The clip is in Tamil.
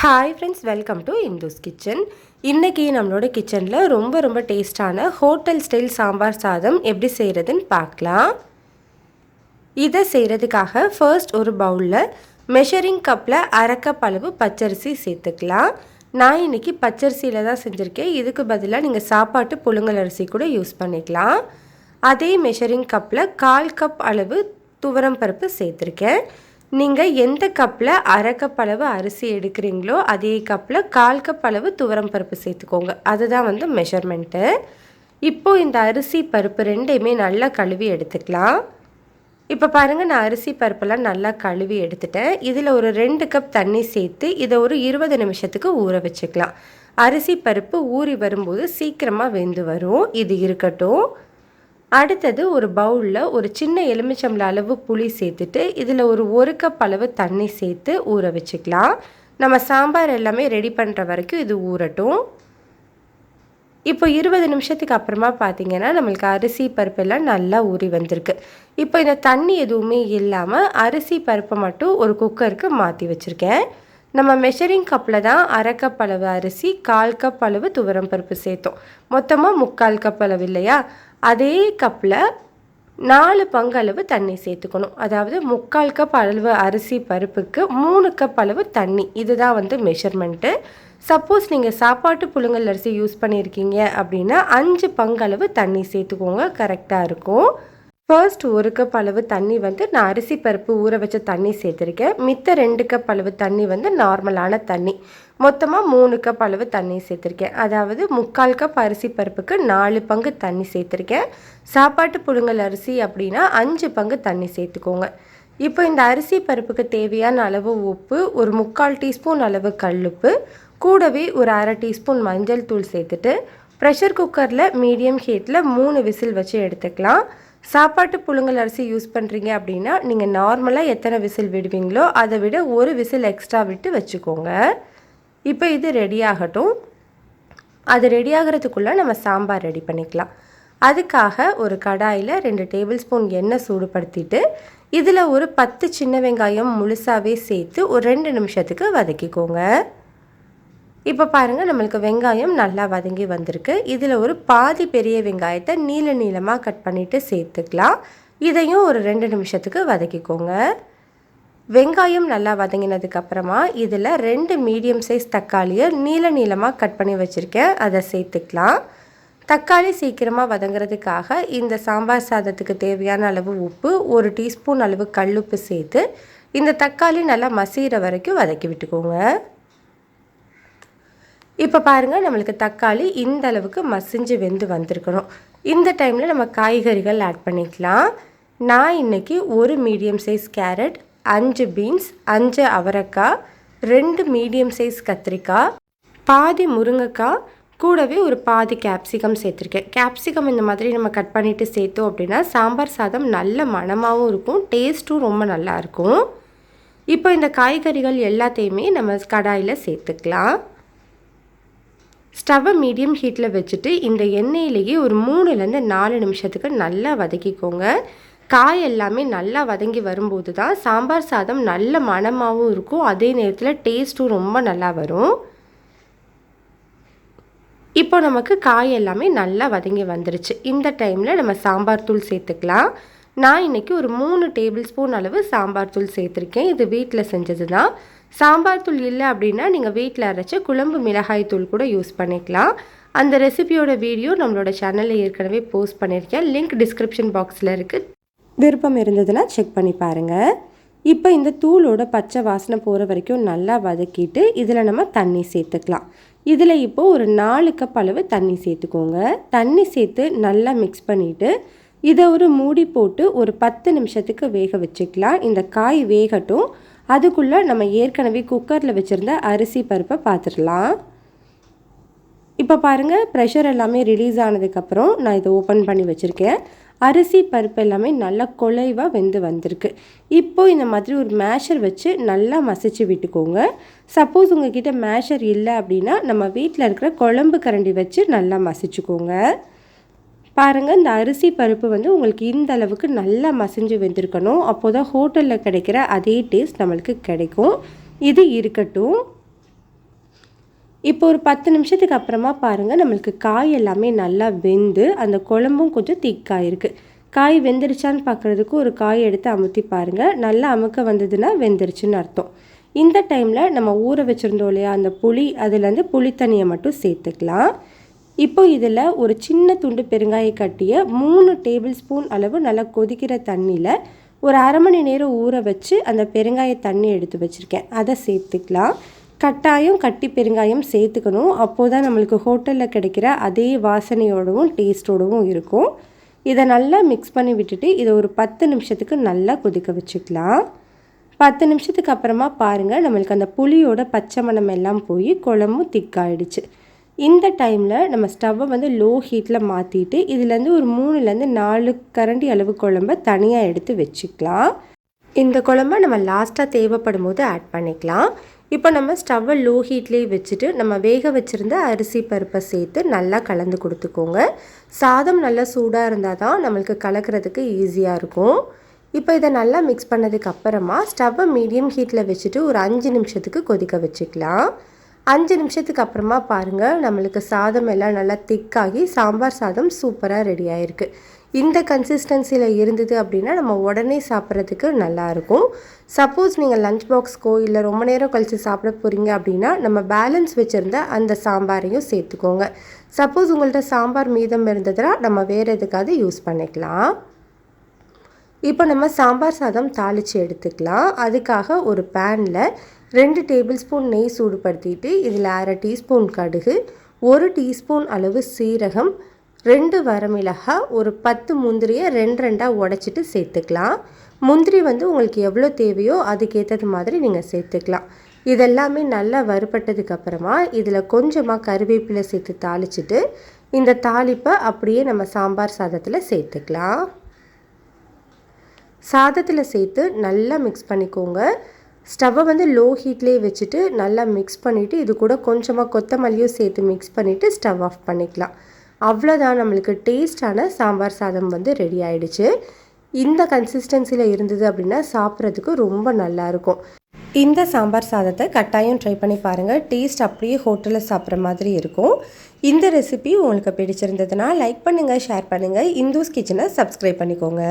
Hi friends, welcome to Indhus kitchen. இன்றைக்கி நம்மளோட கிச்சனில் ரொம்ப டேஸ்டான ஹோட்டல் ஸ்டைல் சாம்பார் சாதம் எப்படி செய்கிறதுன்னு பார்க்கலாம். இதை செய்கிறதுக்காக ஃபர்ஸ்ட் ஒரு பவுலில் மெஷரிங் கப்பில் அரை கப் அளவு பச்சரிசி சேர்த்துக்கலாம். நான் இன்றைக்கி பச்சரிசியில் தான் செஞ்சுருக்கேன். இதுக்கு பதிலாக நீங்கள் சாப்பாட்டு புழுங்கல் அரிசி கூட யூஸ் பண்ணிக்கலாம். அதே மெஷரிங் கப்பில் 1/4 கப் அளவு துவரம் பருப்பு சேர்த்துருக்கேன். நீங்கள் எந்த கப்பில் அரை கப் அளவு அரிசி எடுக்கிறீங்களோ அதே கப்பில் 1/4 கப் அளவு துவரம் பருப்பு சேர்த்துக்கோங்க. அதுதான் மெஷர்மெண்ட்டு. இப்போது இந்த அரிசி பருப்பு ரெண்டையுமே நல்லா கழுவி எடுத்துக்கலாம். இப்போ பாருங்கள், நான் அரிசி பருப்பெல்லாம் நல்லா கழுவி எடுத்துட்டேன். இதில் ஒரு 2 கப் தண்ணி சேர்த்து இதை ஒரு 20 நிமிஷத்துக்கு ஊற வச்சுக்கலாம். அரிசி பருப்பு ஊறி வரும்போது சீக்கிரமாக வெந்து வரும். இது இருக்கட்டும். அடுத்தது ஒரு பவுலில் ஒரு சின்ன எலுமிச்சம்பழ அளவு புளி சேர்த்துட்டு இதில் ஒரு கப் அளவு தண்ணி சேர்த்து ஊற வச்சுக்கலாம். நம்ம சாம்பார் எல்லாமே ரெடி பண்ணுற வரைக்கும் இது ஊறட்டும். இப்போ 20 நிமிஷத்துக்கு அப்புறமா பார்த்திங்கன்னா நம்மளுக்கு அரிசி பருப்பெல்லாம் நல்லா ஊறி வந்திருக்கு. இப்போ இந்த தண்ணி எதுவுமே இல்லாமல் அரிசி பருப்பை மட்டும் ஒரு குக்கருக்கு மாற்றி வச்சுருக்கேன். நம்ம மெஷரிங் கப்பில் தான் அரை கப் அளவு அரிசி 1/4 கப் அளவு துவரம் பருப்பு சேர்த்தோம். மொத்தமாக 3/4 கப் அளவு இல்லையா? அதே கப்பில் 4 பங்கு அளவு தண்ணி சேர்த்துக்கணும். அதாவது 3/4 கப் அளவு அரிசி பருப்புக்கு 3 கப் அளவு தண்ணி. இதுதான் மெஷர்மெண்ட்டு. சப்போஸ் நீங்கள் சாப்பாட்டு புழுங்கல் அரிசி யூஸ் பண்ணியிருக்கீங்க அப்படின்னா 5 பங்கு அளவு தண்ணி சேர்த்துக்கோங்க, கரெக்டாக இருக்கும். ஃபர்ஸ்ட் 1 கப் அளவு தண்ணி நான் அரிசி பருப்பு ஊற வச்ச தண்ணி சேர்த்துருக்கேன். மித்த 2 கப் அளவு தண்ணி நார்மலான தண்ணி. மொத்தமாக 3 கப் அளவு தண்ணி சேர்த்துருக்கேன். அதாவது 3/4 கப் அரிசி பருப்புக்கு 4 பங்கு தண்ணி சேர்த்துருக்கேன். சாப்பாட்டு புழுங்கல் அரிசி அப்படின்னா 5 பங்கு தண்ணி சேர்த்துக்கோங்க. இப்போ இந்த அரிசி பருப்புக்கு தேவையான அளவு உப்பு, ஒரு 3/4 டீஸ்பூன் அளவு கல்லுப்பு, கூடவே ஒரு அரை டீஸ்பூன் மஞ்சள் தூள் சேர்த்துட்டு ப்ரெஷர் குக்கரில் மீடியம் ஹீட்டில் 3 விசில் வச்சு எடுத்துக்கலாம். சாப்பாட்டு புழுங்கல் அரிசி யூஸ் பண்ணுறீங்க அப்படின்னா நீங்கள் நார்மலாக எத்தனை விசில் விடுவீங்களோ அதை விட ஒரு விசில் எக்ஸ்ட்ரா விட்டு வச்சுக்கோங்க. இப்போ இது ரெடி ஆகட்டும். அது ரெடி ஆகிறதுக்குள்ளே நம்ம சாம்பார் ரெடி பண்ணிக்கலாம். அதுக்காக ஒரு கடாயில் 2 டேபிள் ஸ்பூன் எண்ணெய் சூடுபடுத்திட்டு இதில் ஒரு 10 சின்ன வெங்காயம் முழுசாகவே சேர்த்து ஒரு 2 நிமிஷத்துக்கு வதக்கிக்கோங்க. இப்போ பாருங்கள், நம்மளுக்கு வெங்காயம் நல்லா வதங்கி வந்திருக்கு. இதில் ஒரு பாதி பெரிய வெங்காயத்தை நீளமாக கட் பண்ணிவிட்டு சேர்த்துக்கலாம். இதையும் ஒரு 2 நிமிஷத்துக்கு வதக்கிக்கோங்க. வெங்காயம் நல்லா வதங்கினதுக்கப்புறமா இதில் 2 மீடியம் சைஸ் தக்காளியை நீளமாக கட் பண்ணி வச்சுருக்கேன், அதை சேர்த்துக்கலாம். தக்காளி சீக்கிரமாக வதங்கிறதுக்காக இந்த சாம்பார் சாதத்துக்கு தேவையான அளவு உப்பு, 1 டீஸ்பூன் அளவு கல்லுப்பு சேர்த்து இந்த தக்காளி நல்லா மசிகிற வரைக்கும் வதக்கி விட்டுக்கோங்க. இப்போ பாருங்கள், நம்மளுக்கு தக்காளி இந்த அளவுக்கு மசிஞ்சு வெந்து வந்திருக்கணும். இந்த டைமில் நம்ம காய்கறிகள் ஆட் பண்ணிக்கலாம். நான் இன்றைக்கி ஒரு மீடியம் சைஸ் கேரட், 5 பீன்ஸ், 5 அவரைக்காய், 2 மீடியம் சைஸ் கத்திரிக்காய், பாதி முருங்கைக்காய், கூடவே ஒரு பாதி கேப்சிகம் சேர்த்துருக்கேன். கேப்சிகம் இந்த மாதிரி நம்ம கட் பண்ணிவிட்டு சேர்த்தோம் அப்படின்னா சாம்பார் சாதம் நல்ல மணமாகவும் இருக்கும், டேஸ்ட்டும் ரொம்ப நல்லாயிருக்கும். இப்போ இந்த காய்கறிகள் எல்லாத்தையுமே நம்ம கடாயில் சேர்த்துக்கலாம். ஸ்டவ்வை மீடியம் ஹீட்டில் வச்சுட்டு இந்த எண்ணெயிலேயே ஒரு 3லேருந்து 4 நிமிஷத்துக்கு நல்லா வதக்கிக்கோங்க. காய் எல்லாமே நல்லா வதங்கி வரும்போது தான் சாம்பார் சாதம் நல்ல மணமாகவும் இருக்கும், அதே நேரத்தில் டேஸ்ட்டும் ரொம்ப நல்லா வரும். இப்போ நமக்கு காய் எல்லாமே நல்லா வதங்கி வந்துருச்சு. இந்த டைமில் நம்ம சாம்பார் தூள் சேர்த்துக்கலாம். நான் இன்றைக்கி ஒரு 3 டேபிள் ஸ்பூன் அளவு சாம்பார் தூள் சேர்த்துருக்கேன். இது வீட்டில் செஞ்சது தான். சாம்பார் தூள் இல்லை அப்படின்னா நீங்கள் வீட்டில் அரைச்ச குழம்பு மிளகாய் தூள் கூட யூஸ் பண்ணிக்கலாம். அந்த ரெசிபியோட வீடியோ நம்மளோட சேனலில் ஏற்கனவே போஸ்ட் பண்ணியிருக்கேன். லிங்க் டிஸ்கிரிப்ஷன் பாக்ஸில் இருக்குது, விருப்பம் இருந்ததுன்னா செக் பண்ணி பாருங்கள். இப்போ இந்த தூளோட பச்சை வாசனை போகிற வரைக்கும் நல்லா வதக்கிட்டு இதில் நம்ம தண்ணி சேர்த்துக்கலாம். இதில் இப்போது ஒரு 4 கப் அளவு தண்ணி சேர்த்துக்கோங்க. தண்ணி சேர்த்து நல்லா மிக்ஸ் பண்ணிவிட்டு இதை ஒரு மூடி போட்டு ஒரு 10 நிமிஷத்துக்கு வேக வச்சுக்கலாம். இந்த காய் வேகட்டும். அதுக்குள்ளே நம்ம ஏற்கனவே குக்கரில் வச்சுருந்த அரிசி பருப்பை பார்த்துடலாம். இப்போ பாருங்கள், ப்ரெஷர் எல்லாமே ரிலீஸ் ஆனதுக்கப்புறம் நான் இதை ஓப்பன் பண்ணி வச்சுருக்கேன். அரிசி பருப்பு எல்லாமே நல்லா குலைவாக வெந்து வந்திருக்கு. இப்போது இந்த மாதிரி ஒரு மேஷர் வச்சு நல்லா மசிச்சு விட்டுக்கோங்க. சப்போஸ் உங்ககிட்ட மேஷர் இல்லை அப்படின்னா நம்ம வீட்டில் இருக்கிற குழம்பு கரண்டி வச்சு நல்லா மசிச்சுக்கோங்க. பாருங்கள், இந்த அரிசி பருப்பு உங்களுக்கு இந்த அளவுக்கு நல்லா மசிஞ்சு வெந்திருக்கணும். அப்போ தான் ஹோட்டலில் கிடைக்கிற அதே டேஸ்ட் நம்மளுக்கு கிடைக்கும். இது இருக்கட்டும். இப்போ ஒரு 10 நிமிஷத்துக்கு அப்புறமா பாருங்கள், நம்மளுக்கு காய் எல்லாமே நல்லா வெந்து அந்த குழம்பும் கொஞ்சம் திக்காயிருக்கு. காய் வெந்துருச்சான்னு பார்க்குறதுக்கு ஒரு காய் எடுத்து அமுத்தி பாருங்கள். நல்லா அமுக்க வந்ததுன்னா வெந்துருச்சுன்னு அர்த்தம். இந்த டைமில் நம்ம ஊற வச்சுருந்தோம் இல்லையா அந்த புளி, அதுலேருந்து புளித்தண்ணியை மட்டும் சேர்த்துக்கலாம். இப்போ இதில் ஒரு சின்ன துண்டு பெருங்காய கட்டிய 3 டேபிள் ஸ்பூன் அளவு நல்லா கொதிக்கிற தண்ணியில் ஒரு அரை மணி நேரம் ஊற வச்சு அந்த பெருங்காய தண்ணி எடுத்து வச்சுருக்கேன், அதை சேர்த்துக்கலாம். கட்டாயம் கட்டி பெருங்காயம் சேர்த்துக்கணும். அப்போது தான் நம்மளுக்கு ஹோட்டலில் கிடைக்கிற அதே வாசனையோடவும் டேஸ்ட்டோடவும் இருக்கும். இதை நல்லா மிக்ஸ் பண்ணி விட்டுட்டு இதை ஒரு 10 நிமிஷத்துக்கு நல்லா கொதிக்க வச்சுக்கலாம். 10 நிமிஷத்துக்கு அப்புறமா பாருங்கள், நம்மளுக்கு அந்த புளியோட பச்சை மணம் எல்லாம் போய் குழம்பும் திக்காயிடுச்சு. இந்த டைமில் நம்ம ஸ்டவ்வை வந்து லோ ஹீட்டில் மாற்றிட்டு இதுலேருந்து ஒரு 3லேருந்து 4 கரண்டி அளவு குழம்பை தனியாக எடுத்து வச்சுக்கலாம். இந்த குழம்பை நம்ம லாஸ்ட்டாக தேவைப்படும் போது ஆட் பண்ணிக்கலாம். இப்போ நம்ம ஸ்டவ்வை லோ ஹீட்லேயே வச்சுட்டு நம்ம வேக வச்சுருந்த அரிசி பருப்பை சேர்த்து நல்லா கலந்து கொடுத்துக்கோங்க. சாதம் நல்லா சூடாக இருந்தால் தான் நம்மளுக்கு கலக்கிறதுக்கு ஈஸியாக இருக்கும். இப்போ இதை நல்லா மிக்ஸ் பண்ணதுக்கு அப்புறமா ஸ்டவ்வை மீடியம் ஹீட்டில் வச்சுட்டு ஒரு 5 நிமிஷத்துக்கு கொதிக்க வச்சுக்கலாம். 5 நிமிஷத்துக்கு அப்புறமா பாருங்கள், நம்மளுக்கு சாதம் எல்லாம் நல்லா திக்காகி சாம்பார் சாதம் சூப்பராக ரெடி ஆகிருக்கு. இந்த கன்சிஸ்டன்சியில் இருந்தது அப்படின்னா நம்ம உடனே சாப்பிட்றதுக்கு நல்லாயிருக்கும். சப்போஸ் நீங்கள் லஞ்ச் பாக்ஸ்க்கோ இல்லை ரொம்ப நேரம் கழித்து சாப்பிட போகிறீங்க அப்படின்னா நம்ம பேலன்ஸ் வச்சுருந்த அந்த சாம்பாரையும் சேர்த்துக்கோங்க. சப்போஸ் உங்கள்கிட்ட சாம்பார் மீதம் இருந்ததுன்னா நம்ம வேறு எதுக்காவது யூஸ் பண்ணிக்கலாம். இப்போ நம்ம சாம்பார் சாதம் தாளித்து எடுத்துக்கலாம். அதுக்காக ஒரு பேனில் 2 டேபிள் ஸ்பூன் நெய் சூடுபடுத்திட்டு இதில் அரை டீஸ்பூன் கடுகு, 1 டீஸ்பூன் அளவு சீரகம், 2 வரமிளகாய், ஒரு 10 முந்திரியை 2 உடைச்சிட்டு சேர்த்துக்கலாம். முந்திரி வந்து உங்களுக்கு எவ்வளோ தேவையோ அதுக்கேற்றது மாதிரி நீங்கள் சேர்த்துக்கலாம். இதெல்லாமே நல்லா வறுபட்டதுக்கு அப்புறமா இதில் கொஞ்சமாக கருவேப்பிலை சேர்த்து தாளிச்சிட்டு இந்த தாளிப்பை அப்படியே நம்ம சாம்பார் சாதத்தில் சேர்த்துக்கலாம். சாதத்தில் சேர்த்து நல்லா மிக்ஸ் பண்ணிக்கோங்க. ஸ்டவ்வை வந்து லோ ஹீட்லேயே வச்சுட்டு நல்லா மிக்ஸ் பண்ணிவிட்டு இது கூட கொஞ்சமாக கொத்தமல்லியும் சேர்த்து மிக்ஸ் பண்ணிவிட்டு ஸ்டவ் ஆஃப் பண்ணிக்கலாம். அவ்வளோதான், நம்மளுக்கு டேஸ்டான சாம்பார் சாதம் வந்து ரெடி ஆகிடுச்சு. இந்த கன்சிஸ்டன்சியில் இருந்தது அப்படின்னா சாப்பிட்றதுக்கு ரொம்ப நல்லாயிருக்கும். இந்த சாம்பார் சாதத்தை கட்டாயம் ட்ரை பண்ணி பாருங்கள். டேஸ்ட் அப்படியே ஹோட்டலில் சாப்பிட்ற மாதிரி இருக்கும். இந்த ரெசிபி உங்களுக்கு பிடிச்சிருந்ததுன்னா லைக் பண்ணுங்கள், ஷேர் பண்ணுங்கள். இந்துஸ் கிச்சனை சப்ஸ்கிரைப் பண்ணிக்கோங்க.